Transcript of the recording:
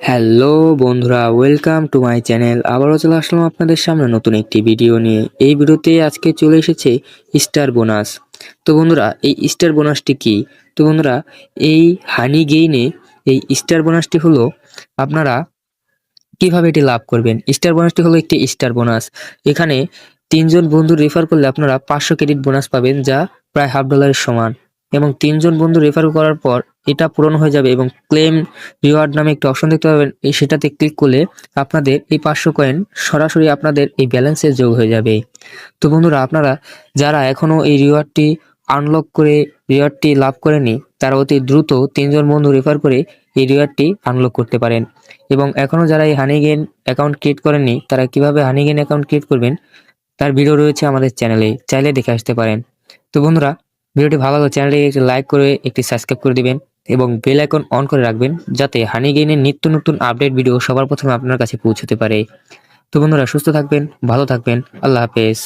Hello বন্ধুরা, welcome to my channel. আবারও চলে আসলাম আপনাদের সামনে নতুন একটি ভিডিও নিয়ে। এই ভিডিওতে আজকে চলে এসেছে স্টার বোনাস। তো বন্ধুরা, এই স্টার বোনাসটি কি? তো বন্ধুরা, এই হানি গেইনে এই স্টার বোনাসটি হলো আপনারা কিভাবে এটি লাভ করবেন। স্টার বোনাসটি হলো একটি স্টার বোনাস। এখানে ৩ জন বন্ধু রেফার করলে আপনারা ৫০০ ক্রেডিট বোনাস পাবেন, যা প্রায় $1/2 সমান। এবং ৩ জন বন্ধু রেফার করার পর এটা পূরণ হয়ে যাবে এবং ক্লেম রিওয়ার্ড নামে একটি অপশন দেখতে পাবেন। সেটাতে ক্লিক করলে আপনাদের এই ৫০০ কয়েন সরাসরি আপনাদের এই ব্যালেন্সে যোগ হয়ে যাবে। তো বন্ধুরা, আপনারা যারা এখনো এই রিওয়ার্ডটি আনলক করে রিওয়ার্ডটি লাভ করেনি, তারা অতি দ্রুত ৩ জন বন্ধু রেফার করে এই রিওয়ার্ডটি আনলক করতে পারেন। এবং এখনো যারা এই হানিগেন অ্যাকাউন্ট ক্রিয়েট করেননি, তারা কিভাবে হানিগেন অ্যাকাউন্ট ক্রিয়েট করবেন তার ভিডিও রয়েছে আমাদের চ্যানেলে, চাইলে দেখে আসতে পারেন। তো বন্ধুরা, ভিডিওটি ভালো লাগলে চ্যানেলটি একটি লাইক করে একটি সাবস্ক্রাইব করে দিবেন এবং বেল আইকন অন করে রাখবেন, যাতে হানিগেনের নিত্য নতুন আপডেট ভিডিও সবার প্রথমে আপনার কাছে পৌঁছতে পারে। তো বন্ধুরা, সুস্থ থাকবেন, ভালো থাকবেন, আল্লাহ হাফেজ।